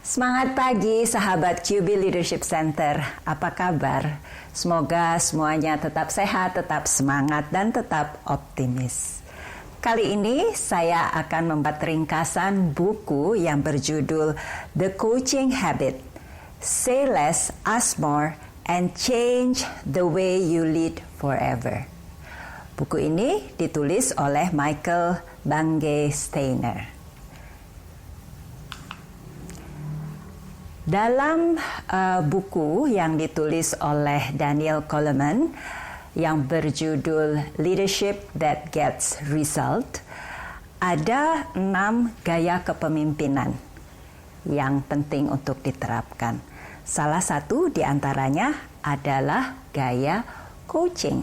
Semangat pagi sahabat QB Leadership Center, apa kabar? Semoga semuanya tetap sehat, tetap semangat, dan tetap optimis. Kali ini saya akan membuat ringkasan buku yang berjudul The Coaching Habit, Say Less, Ask More, and Change the Way You Lead Forever. Buku ini ditulis oleh Michael Bungay Stanier. Dalam buku yang ditulis oleh Daniel Goleman yang berjudul Leadership That Gets Result, ada 6 gaya kepemimpinan yang penting untuk diterapkan. Salah satu di antaranya adalah gaya coaching.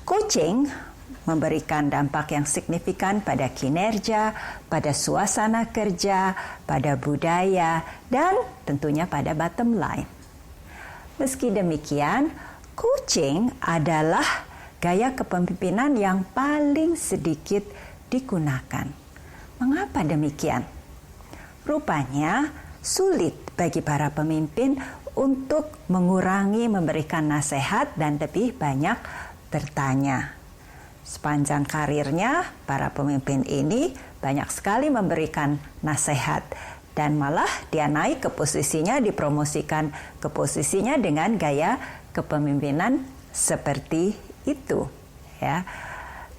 Coaching memberikan dampak yang signifikan pada kinerja, pada suasana kerja, pada budaya, dan tentunya pada bottom line. Meski demikian, coaching adalah gaya kepemimpinan yang paling sedikit digunakan. Mengapa demikian? Rupanya sulit bagi para pemimpin untuk mengurangi memberikan nasihat dan lebih banyak bertanya. Sepanjang karirnya, para pemimpin ini banyak sekali memberikan nasihat dan malah dia naik ke posisinya, dipromosikan ke posisinya dengan gaya kepemimpinan seperti itu. Ya.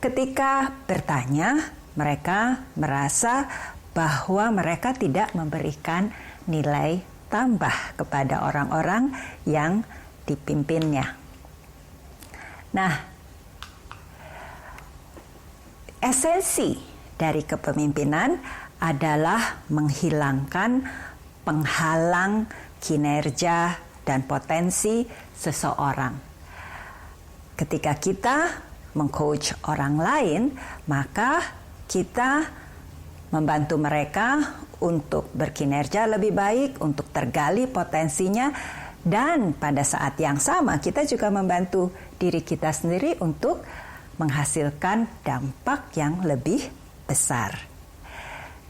Ketika bertanya, mereka merasa bahwa mereka tidak memberikan nilai tambah kepada orang-orang yang dipimpinnya. Nah, esensi dari kepemimpinan adalah menghilangkan penghalang kinerja dan potensi seseorang. Ketika kita mengcoach orang lain, maka kita membantu mereka untuk berkinerja lebih baik, untuk tergali potensinya, dan pada saat yang sama kita juga membantu diri kita sendiri untuk menghasilkan dampak yang lebih besar.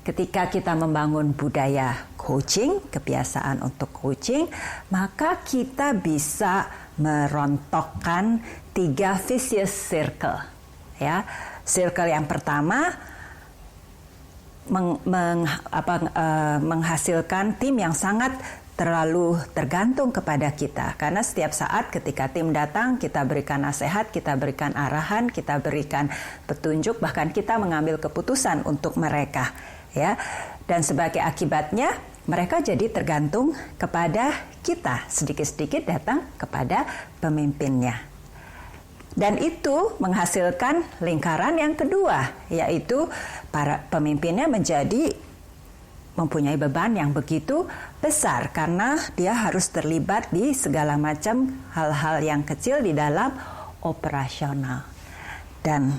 Ketika kita membangun budaya coaching, kebiasaan untuk coaching, maka kita bisa merontokkan 3 vicious circle. Ya, circle yang pertama menghasilkan tim yang sangat terlalu tergantung kepada kita, karena setiap saat ketika tim datang kita berikan nasihat, kita berikan arahan, kita berikan petunjuk, bahkan kita mengambil keputusan untuk mereka, ya. Dan sebagai akibatnya mereka jadi tergantung kepada kita, sedikit-sedikit datang kepada pemimpinnya. Dan itu menghasilkan lingkaran yang kedua, yaitu para pemimpinnya menjadi mempunyai beban yang begitu besar karena dia harus terlibat di segala macam hal-hal yang kecil di dalam operasional. Dan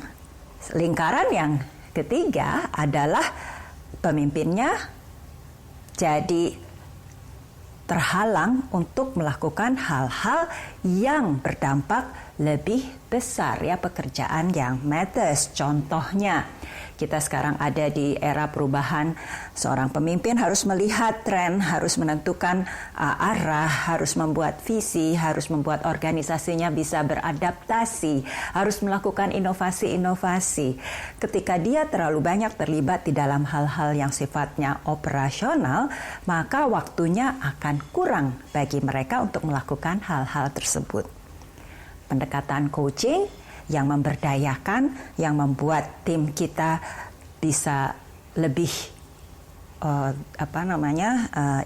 lingkaran yang ketiga adalah pemimpinnya jadi terhalang untuk melakukan hal-hal yang berdampak lebih besar, ya, pekerjaan yang matters. Contohnya, kita sekarang ada di era perubahan. Seorang pemimpin harus melihat tren, harus menentukan arah, harus membuat visi, harus membuat organisasinya bisa beradaptasi, harus melakukan inovasi-inovasi. Ketika dia terlalu banyak terlibat di dalam hal-hal yang sifatnya operasional, maka waktunya akan kurang bagi mereka untuk melakukan hal-hal tersebut. Pendekatan coaching yang memberdayakan, yang membuat tim kita bisa lebih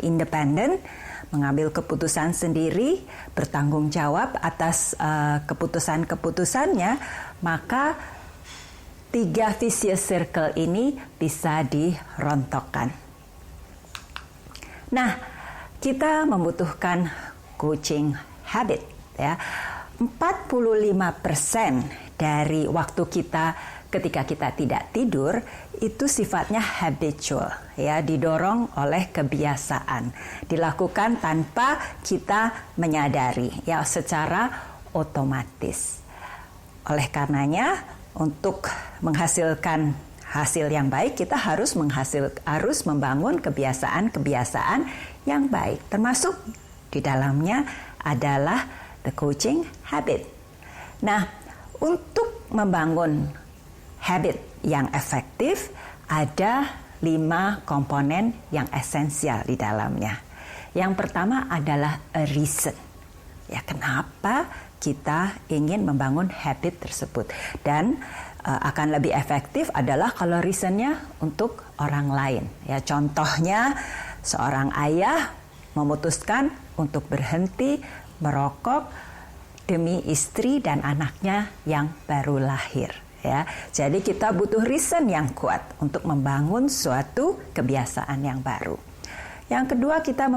independen, mengambil keputusan sendiri, bertanggung jawab atas keputusan-keputusannya, maka 3 vicious circle ini bisa dirontokkan. Nah, kita membutuhkan coaching habit, ya. 45% dari waktu kita ketika kita tidak tidur itu sifatnya habitual, ya, didorong oleh kebiasaan, dilakukan tanpa kita menyadari, ya, secara otomatis. Oleh karenanya, untuk menghasilkan hasil yang baik, kita harus membangun kebiasaan-kebiasaan yang baik. Termasuk di dalamnya adalah the coaching habit. Nah, untuk membangun habit yang efektif, ada 5 komponen yang esensial di dalamnya. Yang pertama adalah a reason. Ya, kenapa kita ingin membangun habit tersebut? Dan akan lebih efektif adalah kalau reasonnya untuk orang lain. Ya, contohnya seorang ayah memutuskan untuk berhenti merokok demi istri dan anaknya yang baru lahir. Ya, jadi kita butuh reason yang kuat untuk membangun suatu kebiasaan yang baru. Yang kedua, kita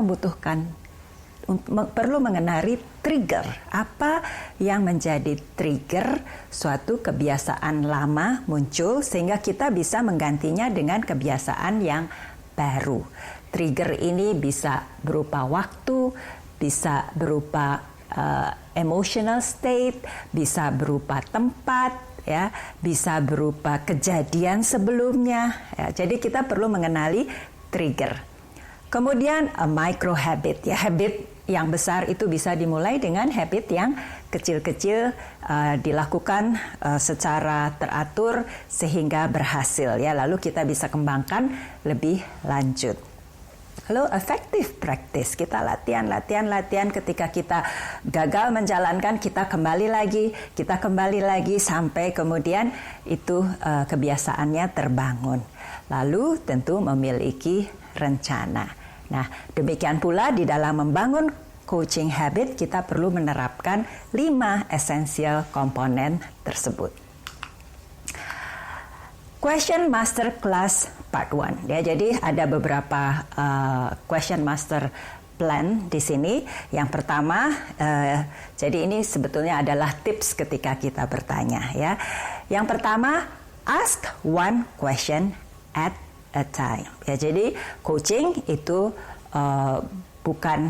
perlu mengenali trigger. Apa yang menjadi trigger suatu kebiasaan lama muncul sehingga kita bisa menggantinya dengan kebiasaan yang baru. Trigger ini bisa berupa waktu, bisa berupa emotional state, bisa berupa tempat, ya, bisa berupa kejadian sebelumnya. Ya, jadi kita perlu mengenali trigger. Kemudian micro habit, ya, habit yang besar itu bisa dimulai dengan habit yang kecil-kecil dilakukan secara teratur sehingga berhasil, ya, lalu kita bisa kembangkan lebih lanjut. Lalu effective practice, kita latihan ketika kita gagal menjalankan, kita kembali lagi sampai kemudian itu kebiasaannya terbangun. Lalu tentu memiliki rencana. Nah, demikian pula di dalam membangun coaching habit kita perlu menerapkan 5 esensial komponen tersebut. Question Master Class Part 1. Ya, jadi ada beberapa Question Master Plan di sini. Yang pertama, jadi ini sebetulnya adalah tips ketika kita bertanya. Ya, yang pertama, ask one question at a time. Ya, jadi coaching itu bukan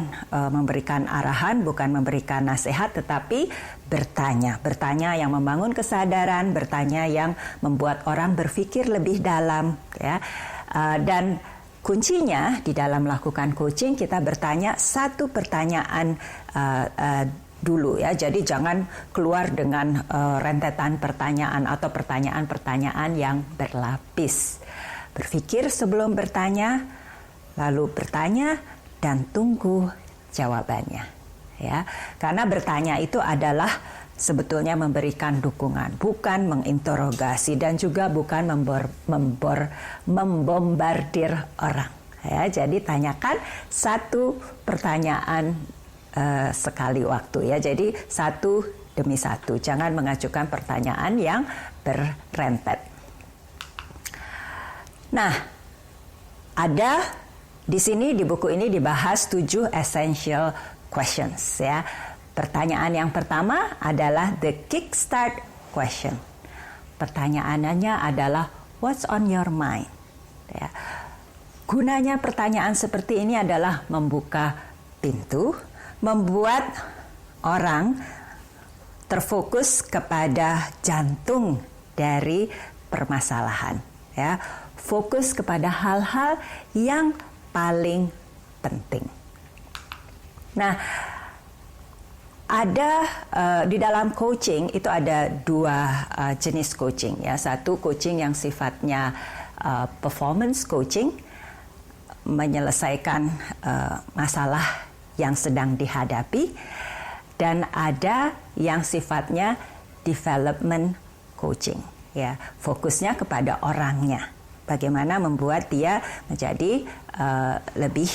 memberikan arahan, bukan memberikan nasihat, tetapi bertanya yang membangun kesadaran, bertanya yang membuat orang berpikir lebih dalam, ya. Dan kuncinya di dalam melakukan coaching, kita bertanya satu pertanyaan dulu, ya. Jadi jangan keluar dengan rentetan pertanyaan atau pertanyaan-pertanyaan yang berlapis. Berpikir sebelum bertanya, lalu bertanya dan tunggu jawabannya, ya. Karena bertanya itu adalah sebetulnya memberikan dukungan, bukan menginterogasi dan juga bukan membombardir orang, ya. Jadi tanyakan satu pertanyaan sekali waktu, ya. Jadi satu demi satu, jangan mengajukan pertanyaan yang berrentet. Nah, ada di sini di buku ini dibahas 7 essential questions, ya. Pertanyaan yang pertama adalah the kickstart question. Pertanyaannya adalah what's on your mind, ya. Gunanya pertanyaan seperti ini adalah membuka pintu, membuat orang terfokus kepada jantung dari permasalahan, ya. Fokus kepada hal-hal yang paling penting. Nah, ada di dalam coaching itu ada 2 jenis coaching, ya. Satu coaching yang sifatnya performance coaching, menyelesaikan masalah yang sedang dihadapi, dan ada yang sifatnya development coaching, ya. Fokusnya kepada orangnya. Bagaimana membuat dia menjadi lebih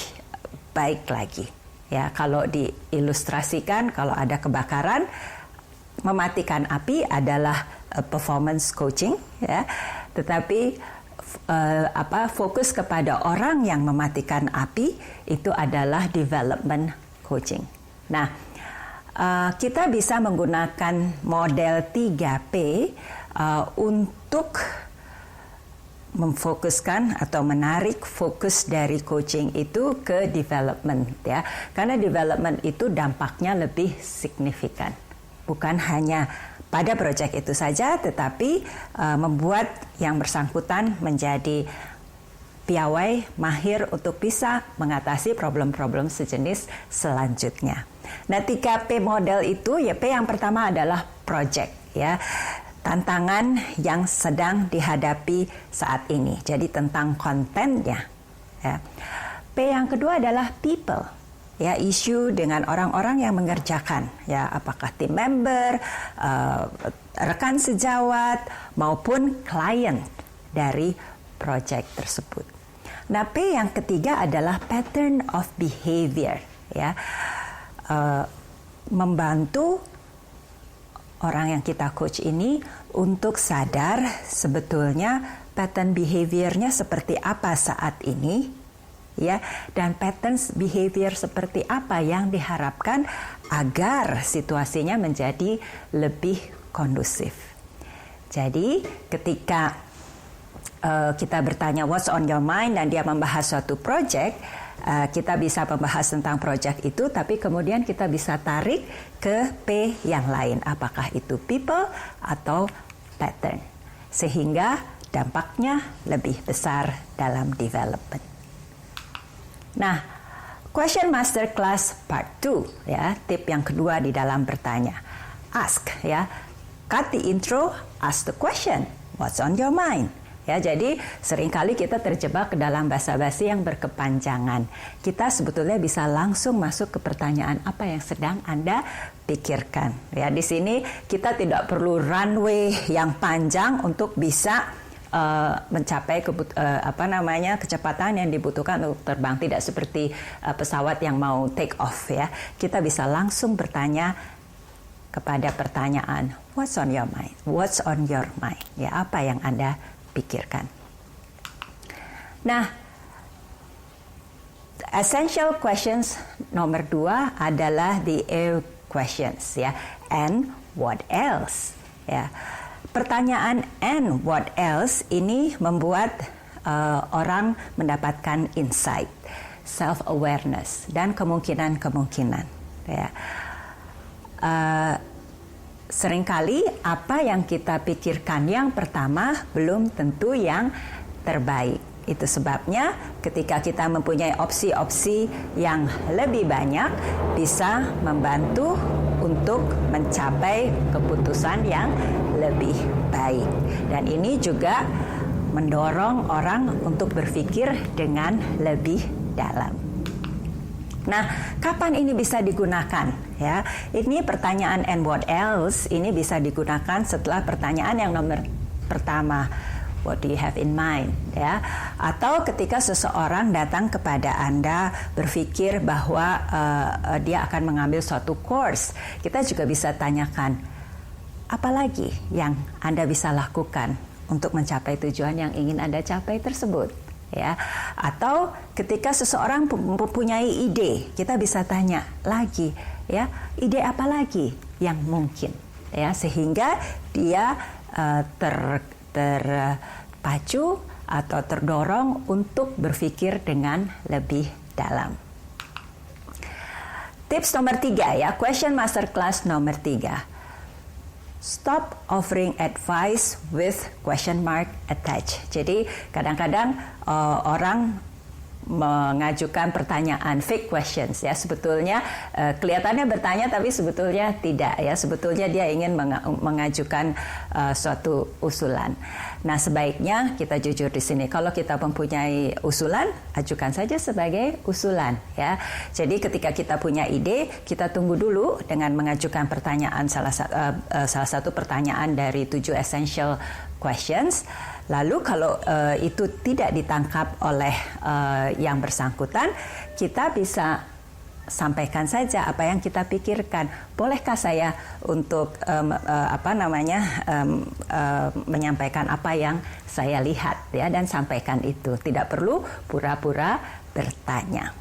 baik lagi, ya. Kalau diilustrasikan, kalau ada kebakaran, mematikan api adalah performance coaching, ya. Tetapi fokus kepada orang yang mematikan api itu adalah development coaching. Nah, kita bisa menggunakan model 3P untuk memfokuskan atau menarik fokus dari coaching itu ke development, ya. Karena development itu dampaknya lebih signifikan. Bukan hanya pada proyek itu saja, tetapi membuat yang bersangkutan menjadi piawai mahir untuk bisa mengatasi problem-problem sejenis selanjutnya. Nah, 3P model itu, ya, P yang pertama adalah project, ya, tantangan yang sedang dihadapi saat ini. Jadi tentang kontennya. Ya. P yang kedua adalah people, ya, isu dengan orang-orang yang mengerjakan, ya, apakah tim member, rekan sejawat maupun klien dari proyek tersebut. Nah, P yang ketiga adalah pattern of behavior, ya, membantu orang yang kita coach ini untuk sadar sebetulnya pattern behaviornya seperti apa saat ini. Ya, dan patterns behavior seperti apa yang diharapkan agar situasinya menjadi lebih kondusif. Jadi ketika kita bertanya what's on your mind dan dia membahas suatu project, kita bisa membahas tentang project itu, tapi kemudian kita bisa tarik ke P yang lain, apakah itu people atau pattern, sehingga dampaknya lebih besar dalam development. Nah, question masterclass part 2, ya, tip yang kedua di dalam bertanya. Ask, ya, cut the intro, ask the question, what's on your mind? Ya, jadi seringkali kita terjebak ke dalam basa-basi yang berkepanjangan. Kita sebetulnya bisa langsung masuk ke pertanyaan apa yang sedang Anda pikirkan. Ya, di sini kita tidak perlu runway yang panjang untuk bisa mencapai kecepatan yang dibutuhkan untuk terbang, tidak seperti pesawat yang mau take off, ya. Kita bisa langsung bertanya kepada pertanyaan what's on your mind, what's on your mind, ya, apa yang Anda pikirkan. Nah, essential questions nomor 2 adalah the A questions, ya, and what else, ya. Pertanyaan and what else ini membuat orang mendapatkan insight, self-awareness, dan kemungkinan-kemungkinan. Ya. Seringkali apa yang kita pikirkan yang pertama belum tentu yang terbaik. Itu sebabnya ketika kita mempunyai opsi-opsi yang lebih banyak bisa membantu untuk mencapai keputusan yang lebih baik. Dan ini juga mendorong orang untuk berpikir dengan lebih dalam. Nah, kapan ini bisa digunakan? Ya, ini pertanyaan and what else ini bisa digunakan setelah pertanyaan yang nomor pertama. What do you have in mind, ya? Atau ketika seseorang datang kepada Anda berpikir bahwa dia akan mengambil suatu course, kita juga bisa tanyakan, apa lagi yang Anda bisa lakukan untuk mencapai tujuan yang ingin Anda capai tersebut, ya? Atau ketika seseorang mempunyai ide, kita bisa tanya lagi, ya, ide apa lagi yang mungkin, ya, sehingga dia terpacu atau terdorong untuk berpikir dengan lebih dalam. Tips nomor 3, ya, question masterclass nomor 3. Stop offering advice with question mark attached. Jadi kadang-kadang orang mengajukan pertanyaan fake questions, ya, sebetulnya kelihatannya bertanya tapi sebetulnya tidak, ya, sebetulnya dia ingin mengajukan suatu usulan. Nah, sebaiknya kita jujur di sini. Kalau kita mempunyai usulan, ajukan saja sebagai usulan, ya. Jadi ketika kita punya ide, kita tunggu dulu dengan mengajukan pertanyaan salah satu pertanyaan dari 7 essential questions. Lalu kalau itu tidak ditangkap oleh yang bersangkutan, kita bisa sampaikan saja apa yang kita pikirkan. Bolehkah saya untuk menyampaikan apa yang saya lihat, ya, dan sampaikan itu. Tidak perlu pura-pura bertanya.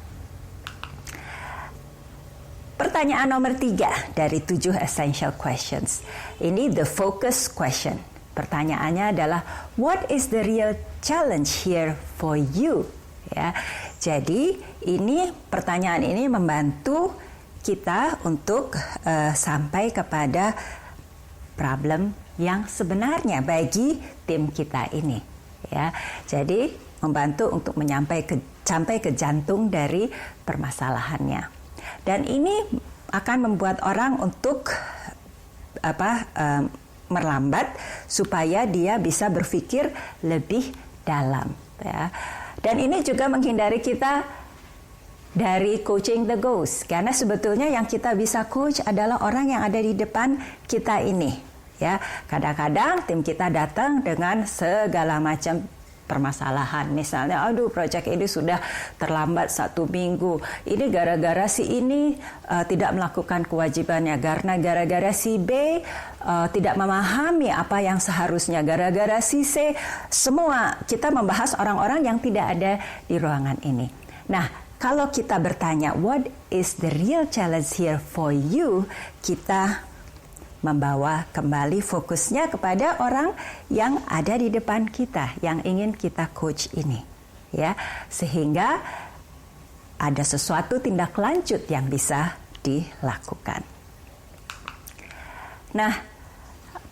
Pertanyaan nomor 3 dari 7 essential questions. Ini the focus question. Pertanyaannya adalah what is the real challenge here for you, ya. Jadi pertanyaan ini membantu kita untuk sampai kepada problem yang sebenarnya bagi tim kita ini, ya. Jadi membantu untuk sampai ke jantung dari permasalahannya. Dan ini akan membuat orang untuk melambat supaya dia bisa berpikir lebih dalam, ya. Dan ini juga menghindari kita dari coaching the ghost, karena sebetulnya yang kita bisa coach adalah orang yang ada di depan kita ini, ya. Kadang-kadang tim kita datang dengan segala macam permasalahan, misalnya, aduh, proyek ini sudah terlambat 1 minggu, ini gara-gara si ini tidak melakukan kewajibannya, karena gara-gara si B tidak memahami apa yang seharusnya, gara-gara si C. Semua kita membahas orang-orang yang tidak ada di ruangan ini. Nah, kalau kita bertanya, what is the real challenge here for you? Kita membawa kembali fokusnya kepada orang yang ada di depan kita, yang ingin kita coach ini, ya, sehingga ada sesuatu tindak lanjut yang bisa dilakukan. Nah,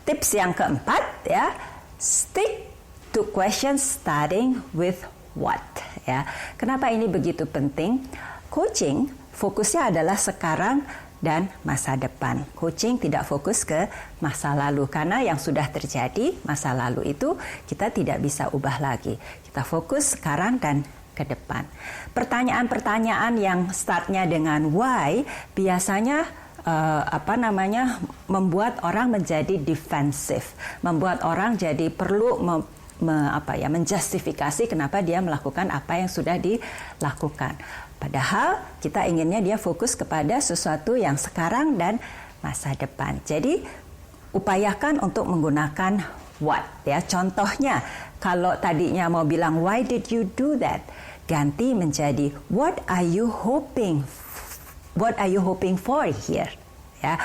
tips yang keempat, ya, stick to questions starting with what, ya. Kenapa ini begitu penting? Coaching fokusnya adalah sekarang dan masa depan. Coaching tidak fokus ke masa lalu, karena yang sudah terjadi masa lalu itu kita tidak bisa ubah lagi. Kita fokus sekarang dan ke depan. Pertanyaan-pertanyaan yang startnya dengan why biasanya membuat orang menjadi defensif, membuat orang jadi perlu menjustifikasi kenapa dia melakukan apa yang sudah dilakukan. Padahal kita inginnya dia fokus kepada sesuatu yang sekarang dan masa depan. Jadi upayakan untuk menggunakan what, ya. Contohnya, kalau tadinya mau bilang why did you do that, ganti menjadi what are you hoping for here, ya.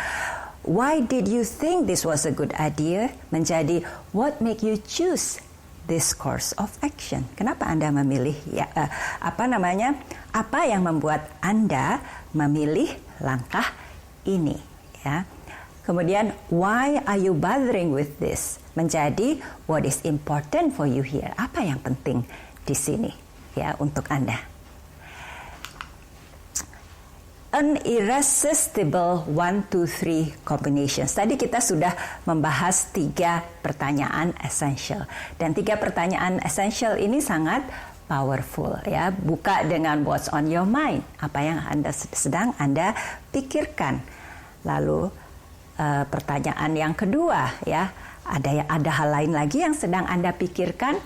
Why did you think this was a good idea, menjadi what make you choose this course of action. Kenapa Anda memilih, ya, apa yang membuat Anda memilih langkah ini, ya. Kemudian why are you bothering with this, menjadi what is important for you here. Apa yang penting di sini, ya, untuk Anda. An irresistible 1, 2, 3 combinations. Tadi kita sudah membahas 3 pertanyaan essential. Dan 3 pertanyaan essential ini sangat powerful, ya. Buka dengan what's on your mind. Apa yang sedang Anda pikirkan. Lalu pertanyaan yang kedua, ya. Ada hal lain lagi yang sedang Anda pikirkan.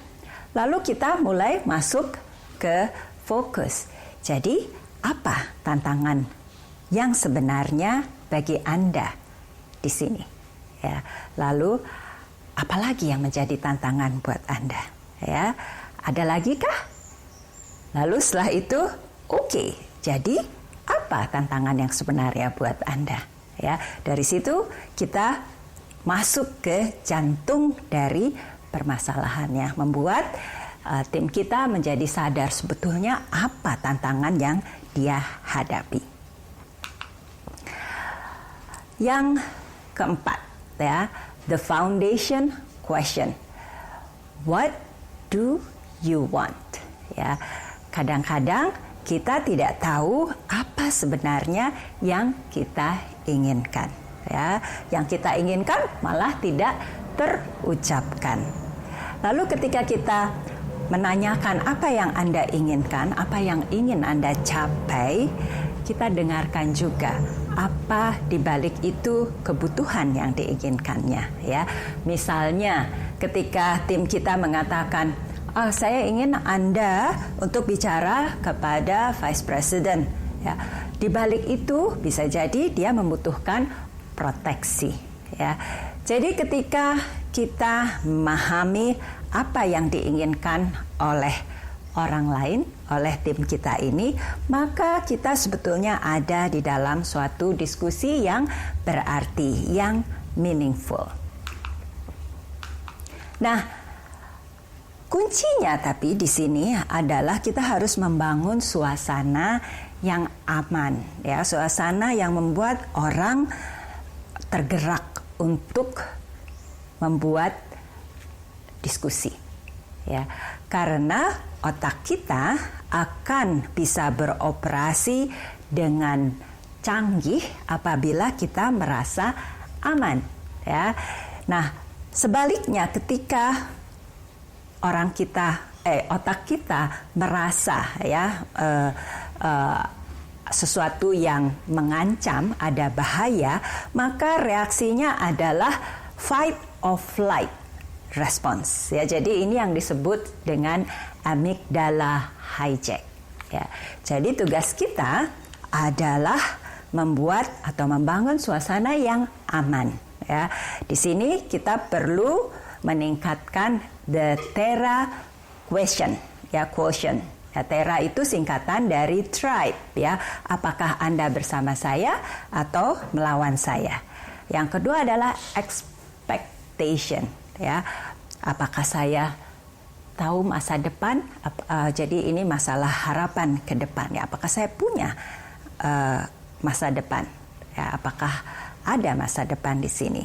Lalu kita mulai masuk ke fokus. Jadi, apa tantangan yang sebenarnya bagi Anda di sini, ya. Lalu apalagi yang menjadi tantangan buat Anda, ya. Ada lagi kah? Lalu setelah itu, oke, jadi apa tantangan yang sebenarnya buat Anda, ya. Dari situ kita masuk ke jantung dari permasalahannya, membuat tim kita menjadi sadar sebetulnya apa tantangan yang dia hadapi. Yang keempat, ya, the foundation question. What do you want? Ya, kadang-kadang kita tidak tahu apa sebenarnya yang kita inginkan. Ya, yang kita inginkan malah tidak terucapkan. Lalu ketika kita menanyakan apa yang Anda inginkan, apa yang ingin Anda capai, kita dengarkan juga apa di balik itu kebutuhan yang diinginkannya, ya. Misalnya ketika tim kita mengatakan, saya ingin Anda untuk bicara kepada Vice President, ya. Di balik itu bisa jadi dia membutuhkan proteksi, ya. Jadi ketika kita memahami apa yang diinginkan oleh orang lain, oleh tim kita ini, maka kita sebetulnya ada di dalam suatu diskusi yang berarti, yang meaningful. Nah, kuncinya tapi di sini adalah kita harus membangun suasana yang aman, ya, suasana yang membuat orang tergerak untuk membuat diskusi. Ya, karena otak kita akan bisa beroperasi dengan canggih apabila kita merasa aman. Ya, nah sebaliknya ketika otak kita merasa sesuatu yang mengancam, ada bahaya, maka reaksinya adalah fight or flight response. Ya, jadi ini yang disebut dengan amygdala hijack. Ya, jadi tugas kita adalah membuat atau membangun suasana yang aman. Ya, di sini kita perlu meningkatkan the Thera quotient. Ya, quotient. Ya, Thera itu singkatan dari tribe. Ya, apakah Anda bersama saya atau melawan saya? Yang kedua adalah expectation. Ya, apakah saya tahu masa depan? Jadi ini masalah harapan ke depan. Ya, apakah saya punya masa depan? Ya, apakah ada masa depan di sini?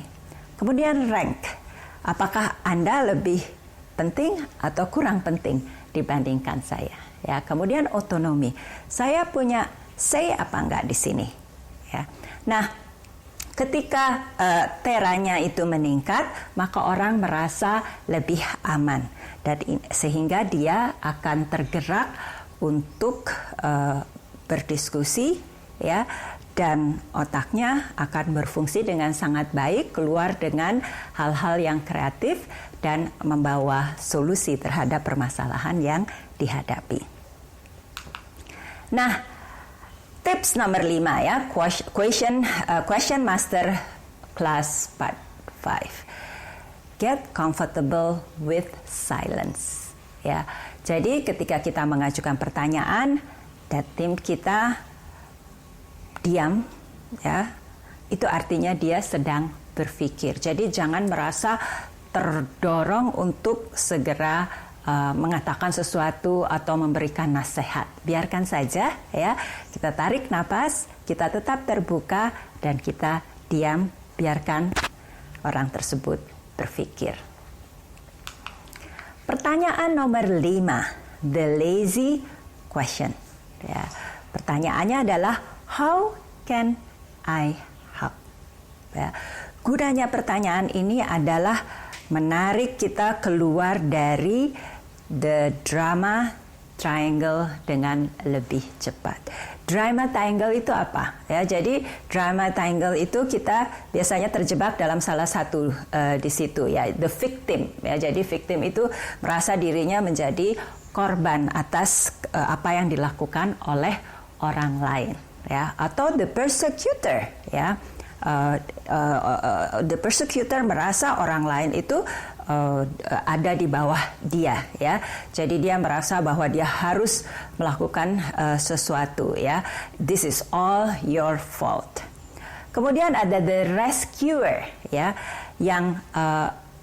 Kemudian rank. Apakah Anda lebih penting atau kurang penting dibandingkan saya? Ya, kemudian otonomi. Saya punya say apa enggak di sini? Ya. Nah, ketika teranya itu meningkat, maka orang merasa lebih aman dan sehingga dia akan tergerak untuk berdiskusi, ya, dan otaknya akan berfungsi dengan sangat baik, keluar dengan hal-hal yang kreatif dan membawa solusi terhadap permasalahan yang dihadapi. Nah, tips nomor 5 ya, question master class part 5. Get comfortable with silence. Ya, jadi ketika kita mengajukan pertanyaan dan tim kita diam, ya, itu artinya dia sedang berpikir. Jadi jangan merasa terdorong untuk segera mengatakan sesuatu atau memberikan nasihat. Biarkan saja, ya. Kita tarik napas, kita tetap terbuka dan kita diam, biarkan orang tersebut berpikir. Pertanyaan nomor 5, the lazy question. Ya. Pertanyaannya adalah how can I help? Ya. Gunanya pertanyaan ini adalah menarik kita keluar dari the drama triangle dengan lebih cepat. Drama triangle itu apa? Ya, jadi drama triangle itu kita biasanya terjebak dalam salah satu di situ, ya, the victim. Ya, jadi victim itu merasa dirinya menjadi korban atas apa yang dilakukan oleh orang lain, ya, atau the persecutor, ya. The persecutor merasa orang lain itu ada di bawah dia, ya. Jadi dia merasa bahwa dia harus melakukan sesuatu, ya. This is all your fault. Kemudian ada the rescuer, ya, yang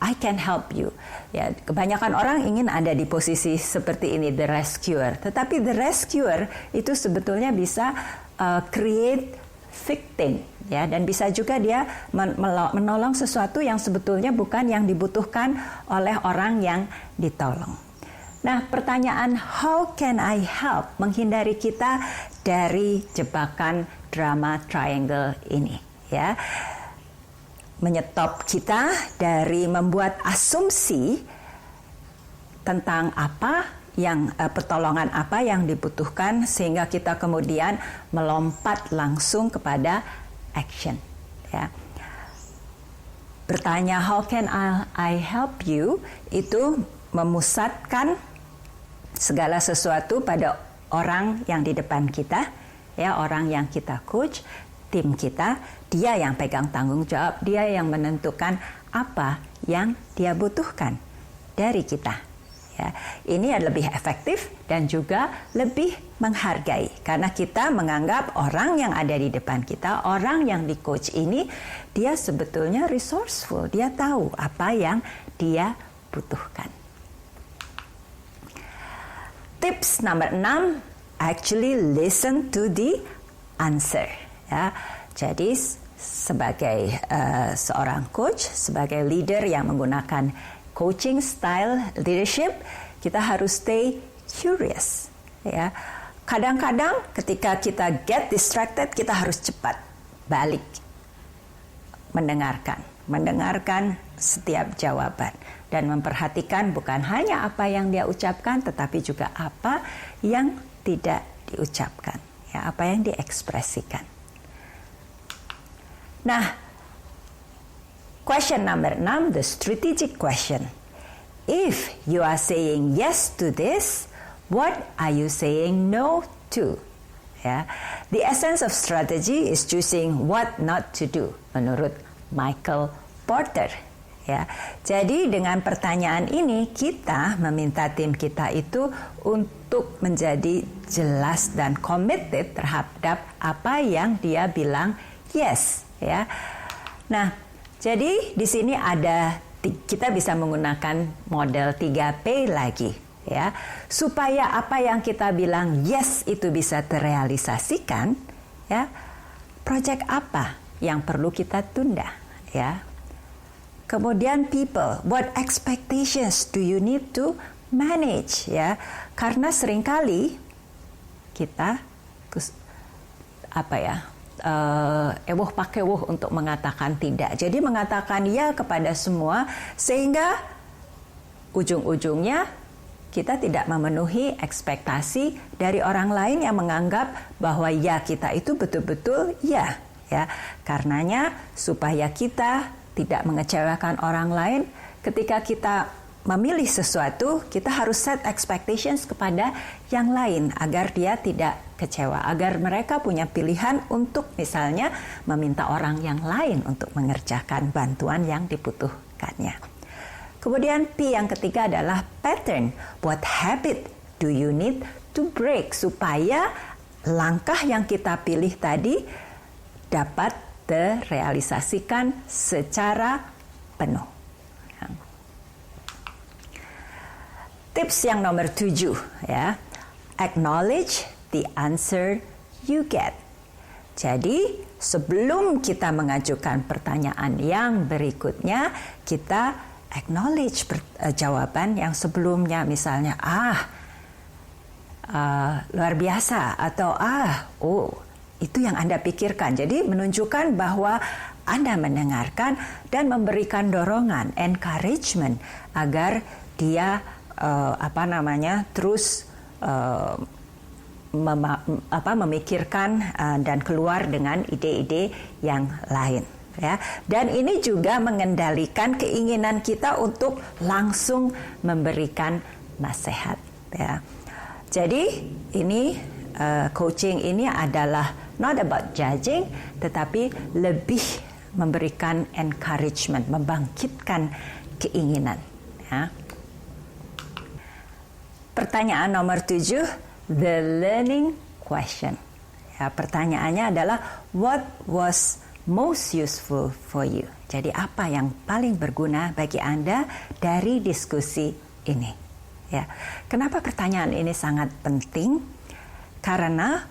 I can help you. Ya, kebanyakan orang ingin ada di posisi seperti ini, the rescuer. Tetapi the rescuer itu sebetulnya bisa create victim, ya, dan bisa juga dia menolong sesuatu yang sebetulnya bukan yang dibutuhkan oleh orang yang ditolong. Nah, pertanyaan how can I help menghindari kita dari jebakan drama triangle ini, ya. Menyetop kita dari membuat asumsi tentang apa yang pertolongan apa yang dibutuhkan sehingga kita kemudian melompat langsung kepada action, ya. Bertanya how can I help you itu memusatkan segala sesuatu pada orang yang di depan kita, ya, orang yang kita coach, tim kita, dia yang pegang tanggung jawab, dia yang menentukan apa yang dia butuhkan dari kita. Ya, ini lebih efektif dan juga lebih menghargai karena kita menganggap orang yang ada di depan kita, orang yang di coach ini, dia sebetulnya resourceful, dia tahu apa yang dia butuhkan. Tips nomor 6, actually listen to the answer. Ya, jadi sebagai seorang coach, sebagai leader yang menggunakan coaching style leadership, kita harus stay curious. Ya, kadang-kadang ketika kita get distracted, kita harus cepat balik, mendengarkan setiap jawaban dan memperhatikan bukan hanya apa yang dia ucapkan, tetapi juga apa yang tidak diucapkan, ya, apa yang diekspresikan. Nah, question number 6, the strategic question. If you are saying yes to this, what are you saying no to? Ya, the essence of strategy is choosing what not to do, menurut Michael Porter. Ya, jadi dengan pertanyaan ini kita meminta tim kita itu untuk menjadi jelas dan committed terhadap apa yang dia bilang yes. Ya, nah, jadi di sini kita bisa menggunakan model 3P lagi, ya, supaya apa yang kita bilang yes itu bisa terrealisasikan, ya. Project apa yang perlu kita tunda, ya. Kemudian people, what expectations do you need to manage, ya? Karena seringkali kita pakewuh untuk mengatakan tidak. Jadi mengatakan ya kepada semua sehingga ujung-ujungnya kita tidak memenuhi ekspektasi dari orang lain yang menganggap bahwa ya kita itu betul-betul ya. Karenanya supaya kita tidak mengecewakan orang lain, ketika kita memilih sesuatu, kita harus set expectations kepada yang lain agar dia tidak kecewa, agar mereka punya pilihan untuk misalnya meminta orang yang lain untuk mengerjakan bantuan yang dibutuhkannya. Kemudian P yang ketiga adalah pattern. What habit do you need to break supaya langkah yang kita pilih tadi dapat terrealisasikan secara penuh. Tips yang nomor 7, ya. Acknowledge the answer you get. Jadi, sebelum kita mengajukan pertanyaan yang berikutnya, kita acknowledge jawaban yang sebelumnya. Misalnya, luar biasa, atau itu yang Anda pikirkan. Jadi, menunjukkan bahwa Anda mendengarkan dan memberikan dorongan, encouragement, agar dia terus memikirkan dan keluar dengan ide-ide yang lain, ya. Dan ini juga mengendalikan keinginan kita untuk langsung memberikan nasihat, ya. Jadi ini coaching ini adalah not about judging, tetapi lebih memberikan encouragement, membangkitkan keinginan, ya. Pertanyaan nomor 7, the learning question. Ya, pertanyaannya adalah what was most useful for you. Jadi apa yang paling berguna bagi Anda dari diskusi ini? Ya. Kenapa pertanyaan ini sangat penting? Karena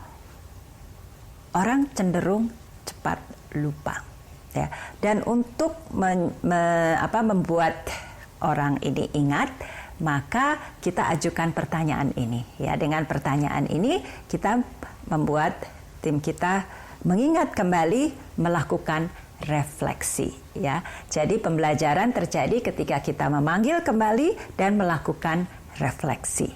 orang cenderung cepat lupa. Ya. Dan untuk membuat orang ini ingat, maka kita ajukan pertanyaan ini, ya. Dengan pertanyaan ini kita membuat tim kita mengingat kembali, melakukan refleksi, ya. Jadi pembelajaran terjadi ketika kita memanggil kembali dan melakukan refleksi.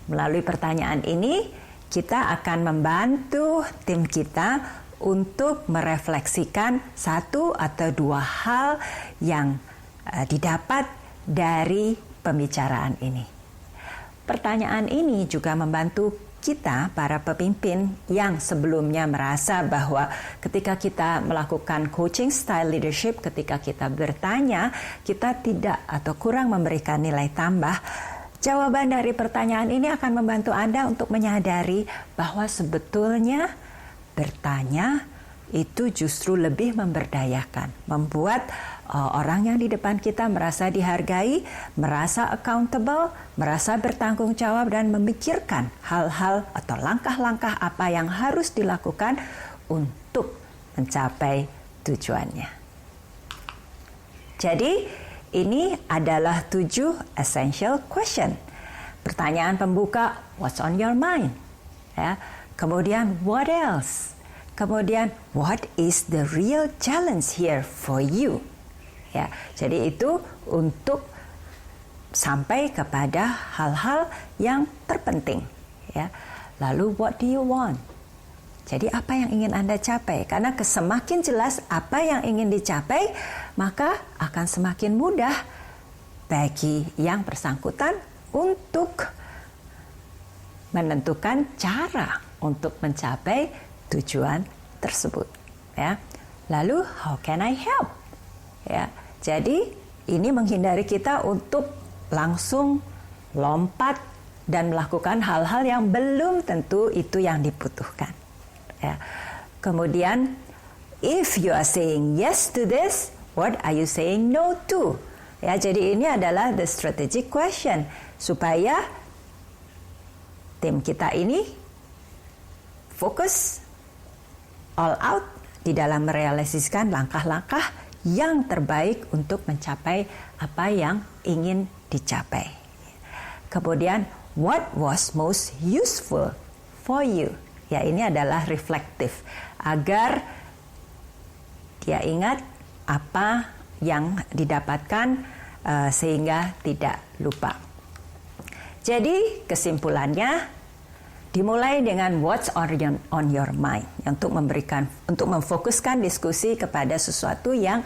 Melalui pertanyaan ini kita akan membantu tim kita untuk merefleksikan satu atau dua hal yang didapat dari pembicaraan ini. Pertanyaan ini juga membantu kita, para pemimpin yang sebelumnya merasa bahwa ketika kita melakukan coaching style leadership, ketika kita bertanya, kita tidak atau kurang memberikan nilai tambah. Jawaban dari pertanyaan ini akan membantu Anda untuk menyadari bahwa sebetulnya bertanya itu justru lebih memberdayakan, membuat orang yang di depan kita merasa dihargai, merasa accountable, merasa bertanggung jawab dan memikirkan hal-hal atau langkah-langkah apa yang harus dilakukan untuk mencapai tujuannya. Jadi ini adalah 7 essential question. Pertanyaan pembuka, what's on your mind? Ya. Kemudian, what else? Kemudian, what is the real challenge here for you? Ya, jadi itu untuk sampai kepada hal-hal yang terpenting. Ya. Lalu, what do you want? Jadi apa yang ingin Anda capai? Karena semakin jelas apa yang ingin dicapai, maka akan semakin mudah bagi yang bersangkutan untuk menentukan cara untuk mencapai tujuan tersebut. Ya. Lalu, how can I help? Ya. Jadi ini menghindari kita untuk langsung lompat dan melakukan hal-hal yang belum tentu itu yang dibutuhkan. Ya. Kemudian, if you are saying yes to this, what are you saying no to? Ya, jadi ini adalah the strategic question supaya tim kita ini fokus all out di dalam merealisasikan langkah-langkah yang terbaik untuk mencapai apa yang ingin dicapai. Kemudian, what was most useful for you? Ya, ini adalah reflektif agar dia ingat apa yang didapatkan sehingga tidak lupa. Jadi kesimpulannya dimulai dengan what's on your mind untuk memfokuskan diskusi kepada sesuatu yang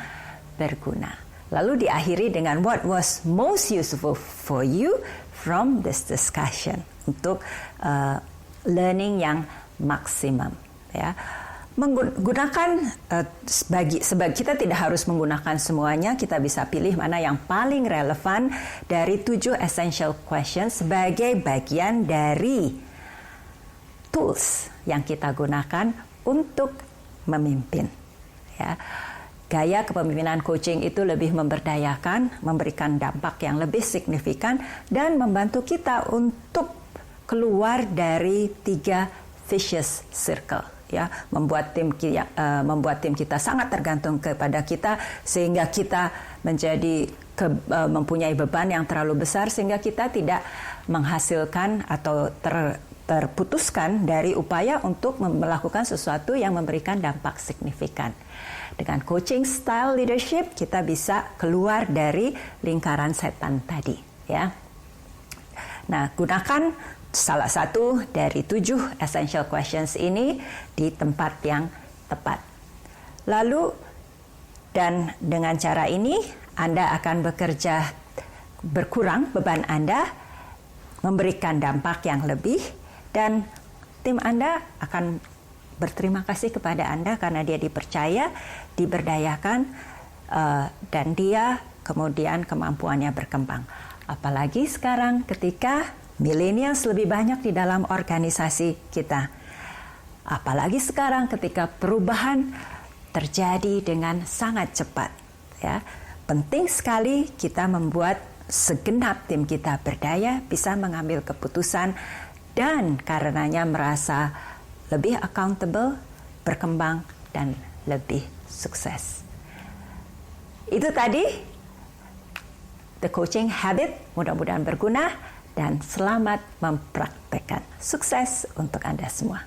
berguna. Lalu diakhiri dengan what was most useful for you from this discussion untuk learning yang maksimum. Ya. Menggunakan kita tidak harus menggunakan semuanya, kita bisa pilih mana yang paling relevan dari 7 essential questions sebagai bagian dari tools yang kita gunakan untuk memimpin. Ya. Gaya kepemimpinan coaching itu lebih memberdayakan, memberikan dampak yang lebih signifikan dan membantu kita untuk keluar dari 3 vicious circle, ya, membuat tim kita sangat tergantung kepada kita sehingga kita menjadi mempunyai beban yang terlalu besar sehingga kita tidak menghasilkan atau terputuskan dari upaya untuk melakukan sesuatu yang memberikan dampak signifikan. Dengan coaching style leadership kita bisa keluar dari lingkaran setan tadi, ya. Nah, gunakan salah satu dari 7 essential questions ini di tempat yang tepat. Lalu, dan dengan cara ini Anda akan berkurang beban Anda, memberikan dampak yang lebih, dan tim Anda akan berterima kasih kepada Anda karena dia dipercaya, diberdayakan, dan dia kemudian kemampuannya berkembang. Apalagi sekarang ketika millennials lebih banyak di dalam organisasi kita. Apalagi sekarang ketika perubahan terjadi dengan sangat cepat. Ya. Penting sekali kita membuat segenap tim kita berdaya, bisa mengambil keputusan, dan karenanya merasa lebih accountable, berkembang, dan lebih sukses. Itu tadi The Coaching Habit, mudah-mudahan berguna. Dan selamat mempraktekkan. Sukses untuk Anda semua.